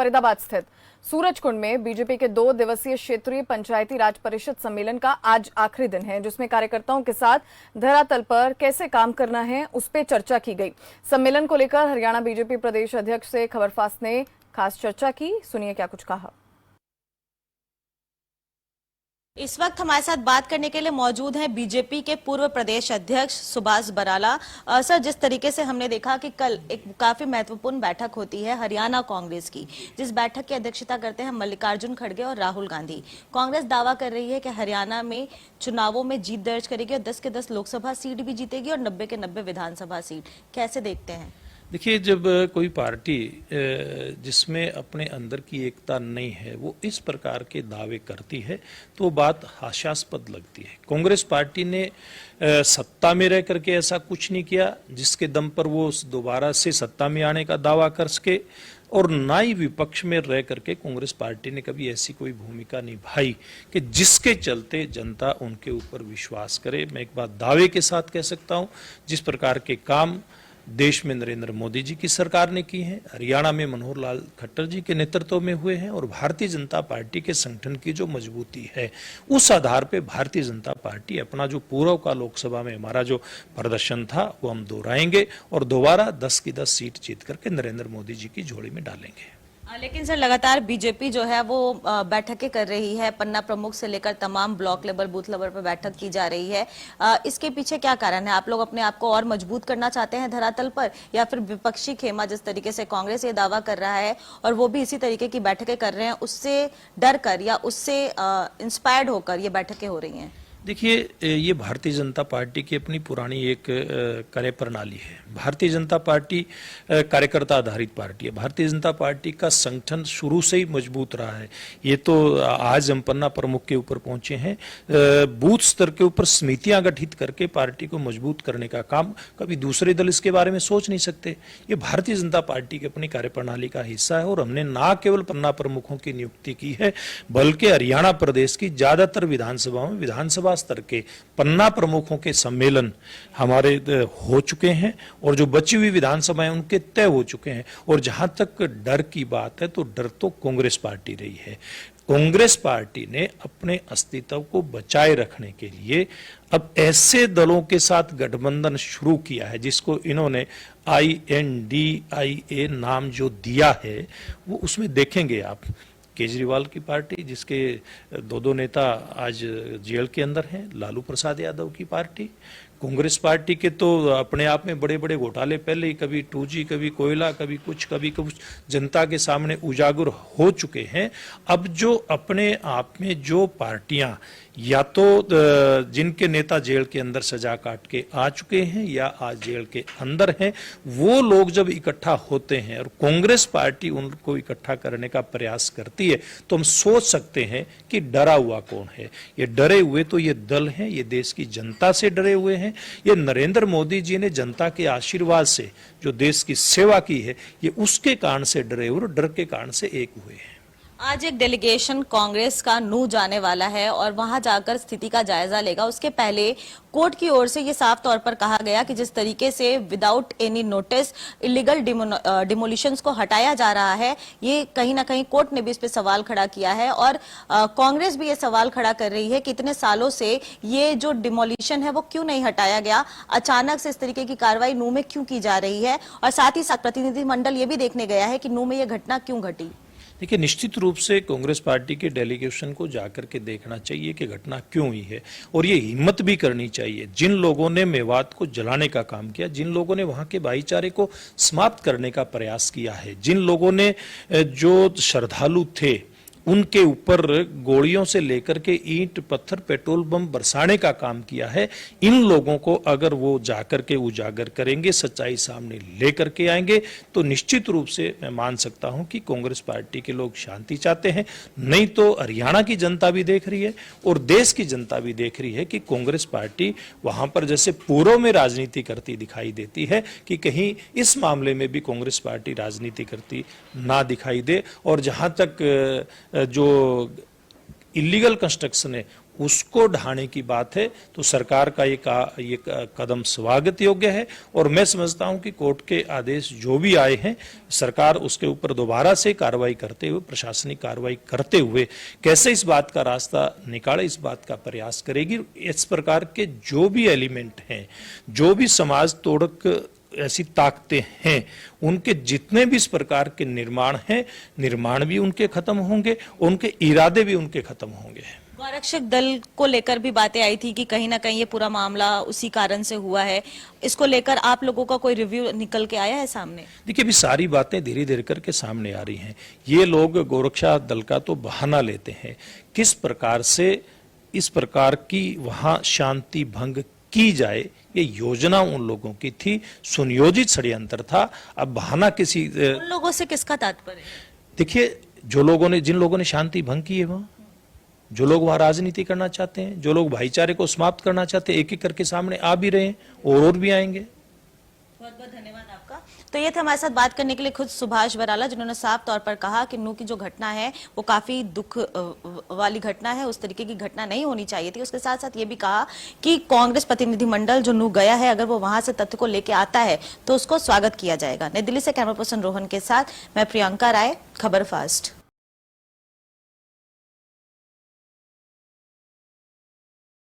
फरीदाबाद स्थित सूरजकुंड में बीजेपी के 2 दिवसीय क्षेत्रीय पंचायती राज परिषद सम्मेलन का आज आखिरी दिन है, जिसमें कार्यकर्ताओं के साथ धरातल पर कैसे काम करना है उस पर चर्चा की गई। सम्मेलन को लेकर हरियाणा बीजेपी प्रदेश अध्यक्ष से खबरफास ने खास चर्चा की। सुनिए क्या कुछ कहा। इस वक्त हमारे साथ बात करने के लिए मौजूद हैं बीजेपी के पूर्व प्रदेश अध्यक्ष सुभाष बराला। सर, जिस तरीके से हमने देखा कि कल एक काफी महत्वपूर्ण बैठक होती है हरियाणा कांग्रेस की, जिस बैठक की अध्यक्षता करते हैं मल्लिकार्जुन खड़गे और राहुल गांधी। कांग्रेस दावा कर रही है कि हरियाणा में चुनावों में जीत दर्ज करेगी और 10 के 10 लोकसभा सीट भी जीतेगी और 90 के 90 विधानसभा सीट। कैसे देखते हैं? देखिए, जब कोई पार्टी जिसमें अपने अंदर की एकता नहीं है वो इस प्रकार के दावे करती है तो वो बात हास्यास्पद लगती है। कांग्रेस पार्टी ने सत्ता में रह करके ऐसा कुछ नहीं किया जिसके दम पर वो दोबारा से सत्ता में आने का दावा कर सके, और ना ही विपक्ष में रह करके कांग्रेस पार्टी ने कभी ऐसी कोई भूमिका निभाई कि जिसके चलते जनता उनके ऊपर विश्वास करे। मैं एक बात दावे के साथ कह सकता हूं, जिस प्रकार के काम देश में नरेंद्र मोदी जी की सरकार ने की है, हरियाणा में मनोहर लाल खट्टर जी के नेतृत्व में हुए हैं, और भारतीय जनता पार्टी के संगठन की जो मजबूती है उस आधार पे भारतीय जनता पार्टी अपना जो पूर्व का लोकसभा में हमारा जो प्रदर्शन था वो हम दोहराएंगे और दोबारा 10 की 10 सीट जीत करके नरेंद्र मोदी जी की झोली में डालेंगे। लेकिन सर, लगातार बीजेपी जो है वो बैठकें कर रही है, पन्ना प्रमुख से लेकर तमाम ब्लॉक लेवल बूथ लेवल पर बैठक की जा रही है। इसके पीछे क्या कारण है? आप लोग अपने आप को और मजबूत करना चाहते हैं धरातल पर, या फिर विपक्षी खेमा जिस तरीके से कांग्रेस ये दावा कर रहा है और वो भी इसी तरीके की बैठकें कर रहे हैं, उससे डर कर या उससे इंस्पायर्ड होकर ये बैठकें हो रही हैं? देखिए, ये भारतीय जनता पार्टी की अपनी पुरानी एक कार्य प्रणाली है। भारतीय जनता पार्टी कार्यकर्ता आधारित पार्टी है। भारतीय जनता पार्टी का संगठन शुरू से ही मजबूत रहा है। ये तो आज हम पन्ना प्रमुख के ऊपर पहुंचे हैं। बूथ स्तर के ऊपर समितियां गठित करके पार्टी को मजबूत करने का काम कभी दूसरे दल इसके बारे में सोच नहीं सकते। ये भारतीय जनता पार्टी की अपनी कार्यप्रणाली का हिस्सा है, और हमने ना केवल पन्ना प्रमुखों की नियुक्ति की है बल्कि हरियाणा प्रदेश की ज्यादातर विधानसभाओं में विधानसभा स्तर के पन्ना प्रमुखों के सम्मेलन हमारे हो चुके हैं, और जो बची हुई विधानसभाएं उनके तय हो चुके हैं। और जहां तक डर की बात है तो डर तो कांग्रेस पार्टी रही है। कांग्रेस पार्टी ने अपने अस्तित्व को बचाए रखने के लिए अब ऐसे दलों के साथ गठबंधन शुरू किया है जिसको इन्होंने INDIA नाम जो दिया है वो उसमें देखेंगे आप। केजरीवाल की पार्टी जिसके 2 नेता आज जेल के अंदर हैं, लालू प्रसाद यादव की पार्टी, कांग्रेस पार्टी के तो अपने आप में बड़े बड़े घोटाले पहले ही कभी 2G कभी कोयला कभी कुछ जनता के सामने उजागर हो चुके हैं। अब जो अपने आप में जो पार्टियां या तो जिनके नेता जेल के अंदर सजा काट के आ चुके हैं या आज जेल के अंदर हैं, वो लोग जब इकट्ठा होते हैं और कांग्रेस पार्टी उनको इकट्ठा करने का प्रयास करती है तो हम सोच सकते हैं कि डरा हुआ कौन है। ये डरे हुए तो ये दल हैं, ये देश की जनता से डरे हुए हैं। ये नरेंद्र मोदी जी ने जनता के आशीर्वाद से जो देश की सेवा की है ये उसके कारण से डरे हुए और डर के कारण से एक हुए हैं। आज एक डेलीगेशन कांग्रेस का नूह जाने वाला है और वहां जाकर स्थिति का जायजा लेगा। उसके पहले कोर्ट की ओर से ये साफ तौर पर कहा गया कि जिस तरीके से विदाउट एनी नोटिस इलीगल डिमोलिशंस को हटाया जा रहा है, ये कहीं ना कहीं कोर्ट ने भी इस पे सवाल खड़ा किया है, और कांग्रेस भी ये सवाल खड़ा कर रही है कि इतने सालों से ये जो डिमोलिशन है वो क्यों नहीं हटाया गया, अचानक से इस तरीके की कार्रवाई नूह में क्यों की जा रही है, और साथ ही साथ प्रतिनिधिमंडल ये भी देखने गया है कि नूह में ये घटना क्यों घटी। देखिए, निश्चित रूप से कांग्रेस पार्टी के डेलीगेशन को जाकर के देखना चाहिए कि घटना क्यों हुई है, और ये हिम्मत भी करनी चाहिए। जिन लोगों ने मेवात को जलाने का काम किया, जिन लोगों ने वहां के भाईचारे को समाप्त करने का प्रयास किया है, जिन लोगों ने जो श्रद्धालु थे उनके ऊपर गोलियों से लेकर के ईंट पत्थर पेट्रोल बम बरसाने का काम किया है, इन लोगों को अगर वो जाकर के उजागर करेंगे, सच्चाई सामने लेकर के आएंगे तो निश्चित रूप से मैं मान सकता हूं कि कांग्रेस पार्टी के लोग शांति चाहते हैं। नहीं तो हरियाणा की जनता भी देख रही है और देश की जनता भी देख रही है कि कांग्रेस पार्टी वहां पर जैसे पूर्व में राजनीति करती दिखाई देती है कि कहीं इस मामले में भी कांग्रेस पार्टी राजनीति करती ना दिखाई दे। और जहां तक जो इलीगल कंस्ट्रक्शन है उसको ढाने की बात है, तो सरकार का ये कदम स्वागत योग्य है। और मैं समझता हूं कि कोर्ट के आदेश जो भी आए हैं, सरकार उसके ऊपर दोबारा से कार्रवाई करते हुए, प्रशासनिक कार्रवाई करते हुए कैसे इस बात का रास्ता निकाले, इस बात का प्रयास करेगी। इस प्रकार के जो भी एलिमेंट हैं, जो भी समाज तोड़क ऐसी ताकतें हैं, उनके जितने भी इस प्रकार के निर्माण हैं, निर्माण भी उनके खत्म होंगे, उनके इरादे भी उनके खत्म होंगे। गौरक्षक दल को लेकर भी बातें आई थी कि कहीं ना कहीं ये पूरा मामला उसी कारण से हुआ है। इसको लेकर आप लोगों का कोई रिव्यू निकल के आया है सामने? देखिए, अभी सारी बातें धीरे धीरे करके सामने आ रही हैं। ये लोग गोरक्षा दल का तो बहाना लेते हैं, किस प्रकार से इस प्रकार की वहां शांति भंग की जाए, ये योजना उन लोगों की थी, सुनियोजित षड्यंत्र था। अब बहाना किसी उन लोगों से किसका तात्पर्य है? देखिए, जिन लोगों ने शांति भंग की है, वहां जो लोग वहां राजनीति करना चाहते हैं, जो लोग भाईचारे को समाप्त करना चाहते हैं, एक एक करके सामने आ भी रहे हैं और भी आएंगे। बहुत बहुत धन्यवाद आपका। तो ये थे हमारे साथ बात करने के लिए खुद सुभाष बराला, जिन्होंने साफ तौर पर कहा कि नू की जो घटना है वो काफी दुख वाली घटना है, उस तरीके की घटना नहीं होनी चाहिए थी। उसके साथ साथ ये भी कहा कि कांग्रेस प्रतिनिधिमंडल जो नू गया है, अगर वो वहां से तथ्य को लेके आता है तो उसको स्वागत किया जाएगा। नई दिल्ली से कैमरा पर्सन रोहन के साथ मैं प्रियंका राय, खबर फास्ट।